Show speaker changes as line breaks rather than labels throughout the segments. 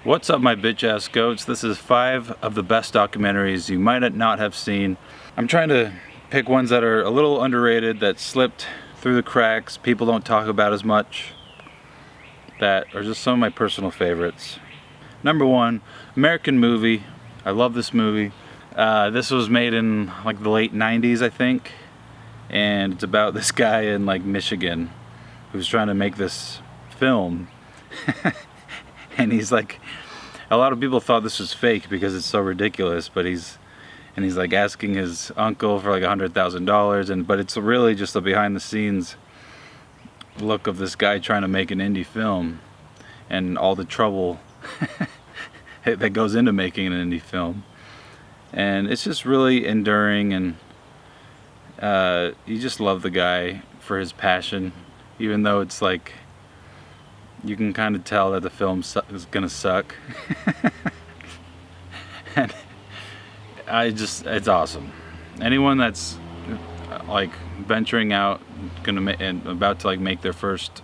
What's up, my bitch ass goats? This is 5 of the best documentaries you might not have seen. I'm trying to pick ones that are a little underrated, that slipped through the cracks, people don't talk about as much, that are just some of my personal favorites. Number 1, American movie. I love this movie. This was made in like the late 90s, I think, and it's about this guy in like Michigan who's trying to make this film. And he's like, a lot of people thought this was fake because it's so ridiculous, but he's like asking his uncle for like $100,000, but it's really just a behind the scenes look of this guy trying to make an indie film and all the trouble that goes into making an indie film. And it's just really enduring, and you just love the guy for his passion, even though it's like you can kind of tell that the film is gonna suck. And it's awesome. Anyone that's like venturing out, and about to like make their first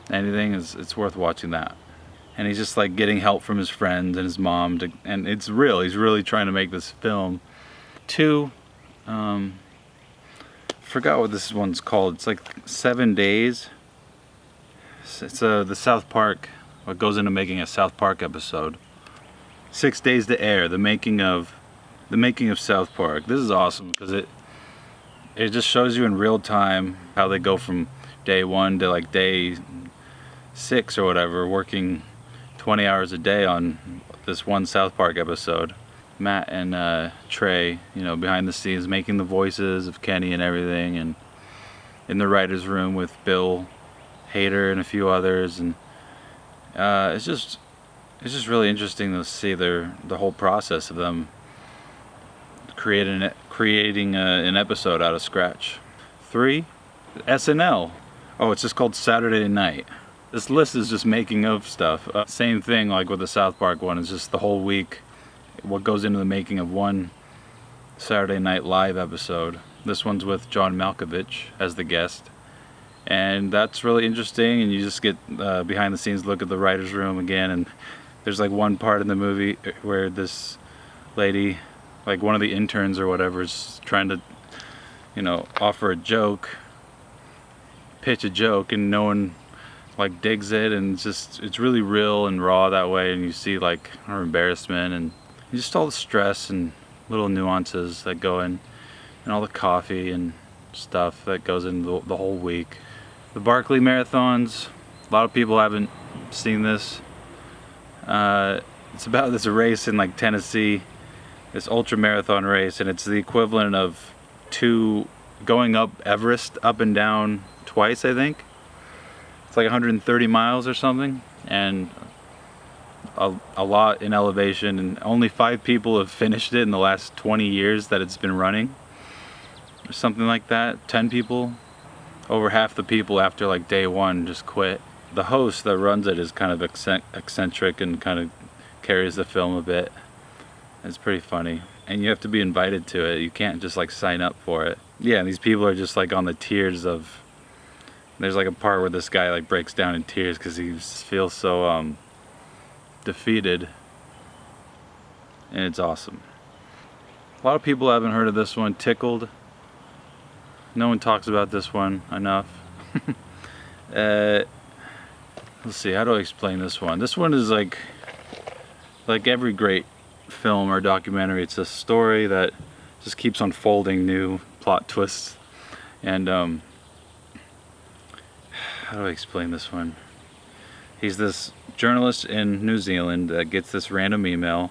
anything, it's worth watching that. And he's just like getting help from his friends and his mom and it's real. He's really trying to make this film. 2, forgot what this one's called. It's like 7 days. It's the South Park, what goes into making a South Park episode. 6 days to air, the making of South Park. This is awesome because it just shows you in real time how they go from day 1 to like day 6 or whatever, working 20 hours a day on this one South Park episode. Matt and Trey, behind the scenes, making the voices of Kenny and everything, and in the writer's room with Bill Hader and a few others, and it's just really interesting to see the whole process of them creating an episode out of scratch. 3, SNL. Oh, it's just called Saturday Night. This list is just making of stuff. Same thing like with the South Park one. It's just the whole week, what goes into the making of one Saturday Night Live episode. This one's with John Malkovich as the guest. And that's really interesting, and you just get behind the scenes look at the writer's room again, and there's like one part in the movie where this lady, like one of the interns or whatever, is trying to, offer a joke, pitch a joke, and no one like digs it, and it's really real and raw that way, and you see like her embarrassment and just all the stress and little nuances that go in, and all the coffee and stuff that goes into the whole week. The Barkley marathons, a lot of people haven't seen this. It's about this race in like Tennessee, this ultra marathon race, and it's the equivalent of going up Everest up and down twice, I think. It's like 130 miles or something, and a lot in elevation, and only 5 people have finished it in the last 20 years that it's been running, or something like that. 10 people. Over half the people after like day 1 just quit. The host that runs it is kind of eccentric and kind of carries the film a bit. It's pretty funny, and you have to be invited to it. You can't just like sign up for it. Yeah, and these people are just like on the tears of. There's like a part where this guy like breaks down in tears because he feels so defeated, and it's awesome. A lot of people haven't heard of this one, Tickled. No one talks about this one enough. Let's see, how do I explain this one? This one is like every great film or documentary. It's a story that just keeps unfolding new plot twists. And how do I explain this one? He's this journalist in New Zealand that gets this random email.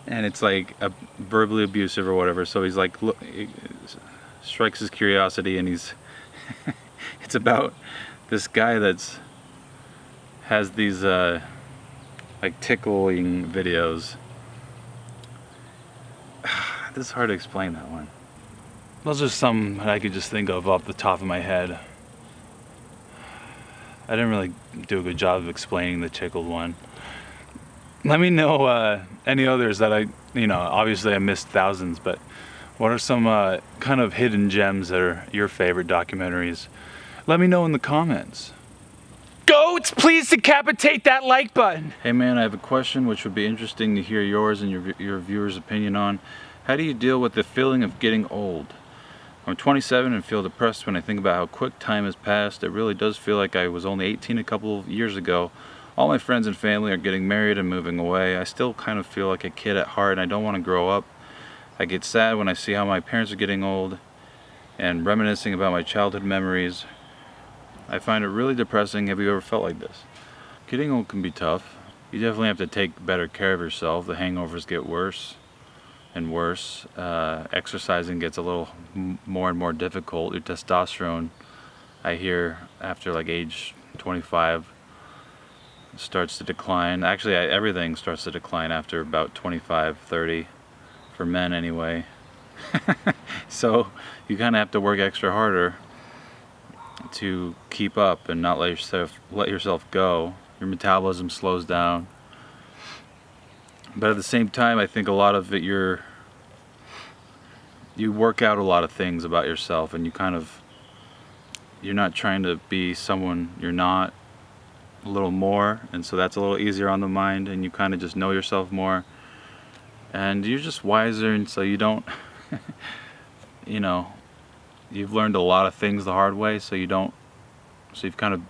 And it's like verbally abusive or whatever, so he's like, look, it strikes his curiosity, and it's about this guy has these like tickling videos. This is hard to explain, that one. Those are some that I could just think of off the top of my head. I didn't really do a good job of explaining the Tickled one. Let me know any others that obviously I missed thousands, but what are some kind of hidden gems that are your favorite documentaries? Let me know in the comments.
goats, please decapitate that like button.
Hey man, I have a question which would be interesting to hear yours and your viewers' opinion on. How do you deal with the feeling of getting old? I'm 27 and feel depressed when I think about how quick time has passed. It really does feel like I was only 18 a couple of years ago. All my friends and family are getting married and moving away. I still kind of feel like a kid at heart and I don't want to grow up. I get sad when I see how my parents are getting old and reminiscing about my childhood memories. I find it really depressing. Have you ever felt like this? Getting old can be tough. You definitely have to take better care of yourself. The hangovers get worse and worse. Exercising gets a little more and more difficult. Your testosterone, I hear, after like age 25 starts to decline. Actually, everything starts to decline after about 25, 30, for men anyway. So you kind of have to work extra harder to keep up and not let yourself go. Your metabolism slows down. But at the same time, I think a lot of it, you work out a lot of things about yourself, and you're not trying to be someone you're not a little more, and so that's a little easier on the mind, and you kind of just know yourself more, and you're just wiser, and so you don't, you've learned a lot of things the hard way, so you've kind of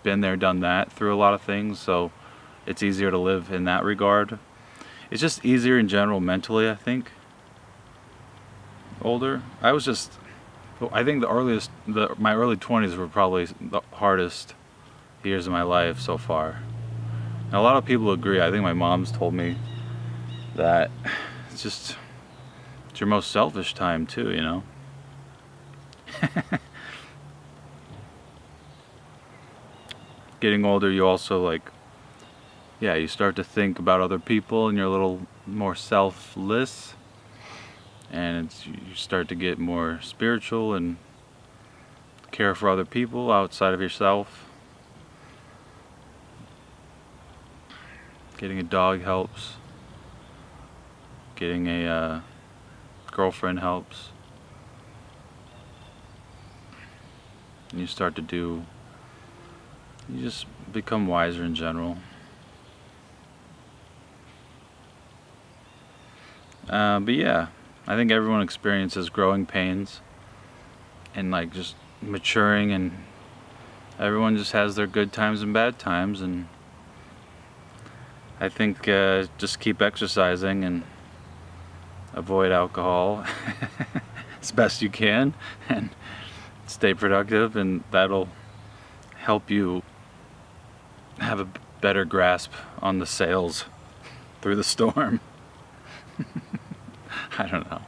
been there, done that through a lot of things, so it's easier to live in that regard. It's just easier in general mentally, I think. Older. I think my early 20s were probably the hardest years of my life so far. And a lot of people agree. I think my mom's told me that it's your most selfish time too, Getting older, you also you start to think about other people and you're a little more selfless, and you start to get more spiritual and care for other people outside of yourself. Getting a dog helps. Getting a girlfriend helps. And you just become wiser in general. But yeah, I think everyone experiences growing pains and just maturing, and everyone just has their good times and bad times, and I think just keep exercising and avoid alcohol as best you can and stay productive, and that'll help you have a better grasp on the sails through the storm. I don't know.